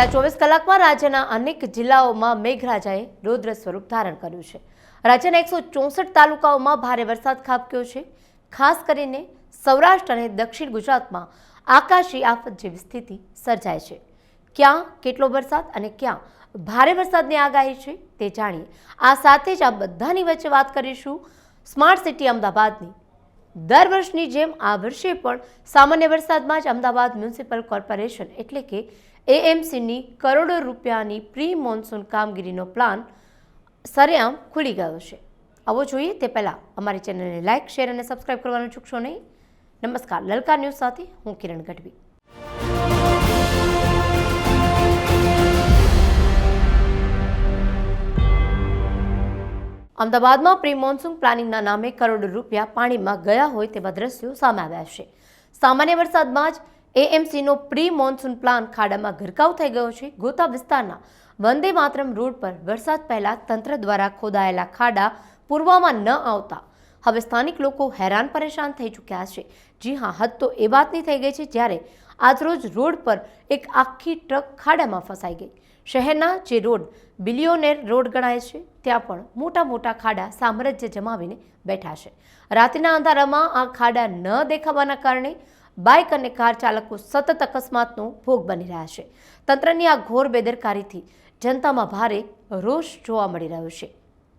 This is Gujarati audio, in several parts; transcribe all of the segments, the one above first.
છેલ્લા 24 કલાકમાં રાજ્યના અનેક જિલ્લાઓમાં મેઘરાજાએ રૌદ્ર સ્વરૂપ ધારણ કર્યું છે। રાજ્યના 164 તાલુકાઓમાં ભારે વરસાદ ખાબક્યો છે। ખાસ કરીને સૌરાષ્ટ્ર અને દક્ષિણ ગુજરાતમાં આકાશી આફત જેવી સ્થિતિ સર્જાય છે। ક્યાં કેટલો વરસાદ અને ક્યાં ભારે વરસાદની આગાહી છે તે જાણીએ। આ સાથે જ આ બધાની વચ્ચે વાત કરીશું સ્માર્ટ સિટી અમદાવાદની। દર વર્ષની જેમ આ વર્ષે પણ સામાન્ય વરસાદમાં જ અમદાવાદ મ્યુનિસિપલ કોર્પોરેશન એટલે કે એએમસીની કરોડો રૂપિયાની પ્રી મોન્સૂન કામગીરીનો પ્લાન સરેઆમ ખુલી ગયો છે। આવો જોઈએ તે પહેલાં અમારી ચેનલને લાઇક, શેર અને સબસ્ક્રાઇબ કરવાનું ચૂકશો નહીં। નમસ્કાર, લલકાર ન્યૂઝ સાથે હું કિરણ ગઢવી। અમદાવાદમાં પ્રી મોન્સૂન પ્લાનિંગના નામે કરોડો રૂપિયા પાણીમાં ગયા હોય તેવા દ્રશ્યો સામે આવ્યા છે। સામાન્ય વરસાદમાં જ એએમસીનો પ્રી મોન્સૂન પ્લાન ખાડામાં ગરકાવ થઈ ગયો છે। ગોતા વિસ્તારના વંદે માતરમ રોડ પર વરસાદ પહેલા તંત્ર દ્વારા ખોદાયેલા ખાડા પૂરવામાં ન આવતા હવે સ્થાનિક લોકો હેરાન પરેશાન થઈ ચૂક્યા છે। જી હા, હદ તો એ વાતની થઈ ગઈ છે જ્યારે આજરોજ રોડ પર એક આખી ટ્રક ખાડામાં ફસાઈ ગઈ। શહેરના જે રોડ બિલિયોનેર રોડ ગણાય છે ત્યાં પણ મોટા મોટા ખાડા સામ્રાજ્ય જમાવીને બેઠા છે। રાત્રિના અંધારામાં આ ખાડા ન દેખાવાના કારણે બાઇક અને કાર ચાલકો સતત અકસ્માતનો ભોગ બની રહ્યા છે। તંત્રની આ ઘોર બેદરકારીથી જનતામાં ભારે રોષ જોવા મળી રહ્યો છે।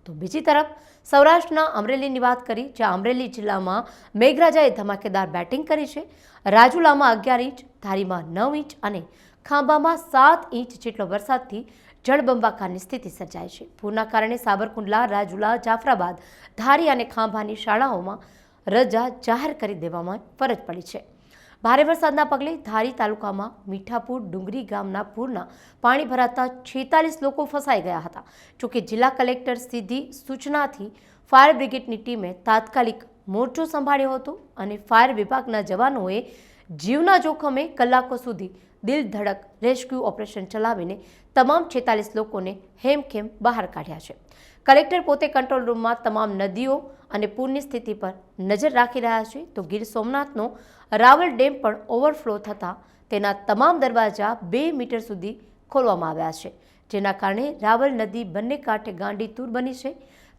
તો બીજી તરફ સૌરાષ્ટ્રના અમરેલીની વાત કરી, જ્યાં અમરેલી જિલ્લામાં મેઘરાજાએ ધમાકેદાર બેટિંગ કરી છે। રાજુલામાં 11 ઇંચ, ધારીમાં 9 ઇંચ અને ખાંભામાં 7 ઇંચ જેટલો વરસાદથી જળબંબાકારની સ્થિતિ સર્જાઈ છે। પૂરના કારણે સાબરકુંડલા, રાજુલા, જાફરાબાદ, ધારી અને ખાંભાની શાળાઓમાં રજા જાહેર કરી દેવામાં ફરજ પડી છે। ભારે વરસાદના પગલે ધારી તાલુકામાં મીઠાપુર ડુંગરી ગામના પૂરના પાણી ભરાતા 46 લોકો ફસાઈ ગયા હતા। જોકે જિલ્લા કલેક્ટર સીધી સૂચનાથી ફાયર બ્રિગેડની ટીમે તાત્કાલિક મોરચો સંભાળ્યો હતો અને ફાયર વિભાગના જવાનોએ જીવના જોખમે કલાકો સુધી દિલ ધડક રેસ્ક્યુ ઓપરેશન ચલાવીને તમામ 46 લોકોને હેમખેમ બહાર કાઢ્યા છે। કલેક્ટર પોતે કંટ્રોલ રૂમમાં તમામ નદીઓ અને પૂરની સ્થિતિ પર નજર રાખી રહ્યા છે। તો ગીર સોમનાથનો રાવલ ડેમ પણ ઓવરફ્લો થતાં તેના તમામ દરવાજા 2 મીટર સુધી ખોલવામાં આવ્યા છે, જેના કારણે રાવલ નદી બંને કાંઠે ગાંડીતુર બની છે।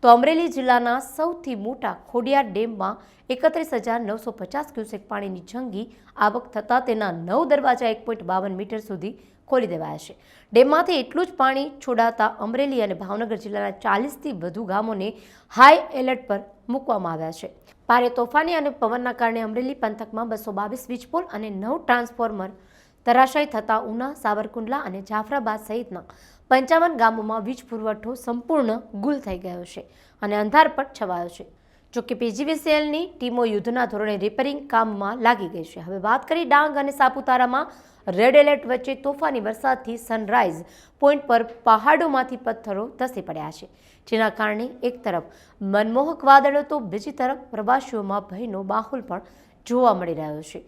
તો અમરેલી જિલ્લાના સૌથી મોટા ખોડિયાર ડેમમાં 31,950 ક્યુસેક પાણીની જંગી આવક થતાં તેના 9 દરવાજા 1.52 મીટર સુધી ખોલી દેવાયા છે। ડેમમાંથી એટલું જ પાણી છોડાતા અમરેલી અને ભાવનગર જિલ્લાના 40થી વધુ ગામોને હાઈ એલર્ટ પર મૂકવામાં આવ્યા છે। ભારે તોફાની અને પવનના કારણે અમરેલી પંથકમાં 222 વીજપોલ અને 9 ટ્રાન્સફોર્મર ધરાશાયી થતાં ઉના, સાવરકુંડલા અને જાફરાબાદ સહિતના 55 ગામોમાં વીજ પુરવઠો સંપૂર્ણ ગુલ થઈ ગયો છે અને અંધારપટ છવાયો છે। જોકે પીજીવીસીએલની ટીમો યુદ્ધના ધોરણે રિપેરિંગ કામમાં લાગી ગઈ છે। હવે વાત કરી ડાંગ અને સાપુતારામાં રેડ એલર્ટ વચ્ચે તોફાની વરસાદથી સનરાઈઝ પોઈન્ટ પર પહાડોમાંથી પથ્થરો ધસી પડ્યા છે, જેના કારણે એક તરફ મનમોહક વાદળો તો બીજી તરફ પ્રવાસીઓમાં ભયનો માહોલ પણ જોવા મળી રહ્યો છે।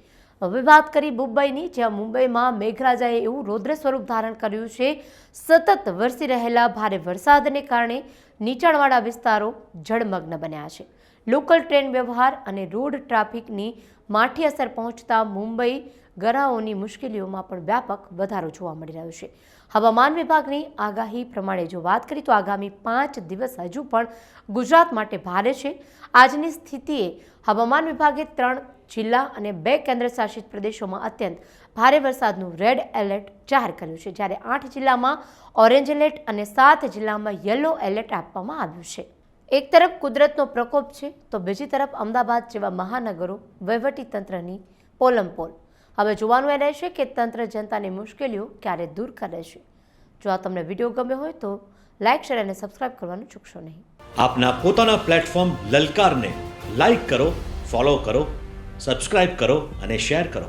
હવે વાત કરી મુંબઈની, જ્યાં મુંબઈમાં મેઘરાજાએ એવું રૌદ્ર સ્વરૂપ ધારણ કર્યું છે। સતત વરસી રહેલા ભારે વરસાદને કારણે નીચાણવાળા વિસ્તારો જળમગ્ન બન્યા છે। લોકલ ટ્રેન વ્યવહાર અને રોડ ટ્રાફિકની માઠી અસર પહોંચતા મુંબઈ ગરાઓની મુશ્કેલીઓમાં પણ વ્યાપક વધારો જોવા મળી રહ્યો છે। હવામાન વિભાગની આગાહી પ્રમાણે જો વાત કરીએ તો આગામી 5 દિવસ હજુ પણ ગુજરાત માટે ભારે છે। આજની સ્થિતિએ હવામાન વિભાગે 3 જિલ્લા અને 2 કેન્દ્રશાસિત પ્રદેશોમાં અત્યંત ભારે વરસાદનું રેડ એલર્ટ જાહેર કર્યું છે, જ્યારે 8 જિલ્લામાં ઓરેન્જ એલર્ટ અને 7 જિલ્લામાં યલો એલર્ટ આપવામાં આવ્યું છે। એક તરફ કુદરતનો પ્રકોપ છે તો બીજી તરફ અમદાવાદ જેવા મહાનગરો વહીવટી તંત્રની પોલમપોલ। હવે જોવાનું એ રહેશે કે તંત્ર જનતાની મુશ્કેલીઓ ક્યારે દૂર કરે છે। જો આ તમને વિડીયો ગમ્યો હોય તો લાઇક, શેર અને સબસ્ક્રાઇબ કરવાનું ચૂકશો નહીં। આપના પોતાના પ્લેટફોર્મ લલકારને લાઇક કરો, ફોલો કરો, સબસ્ક્રાઇબ કરો અને શેર કરો।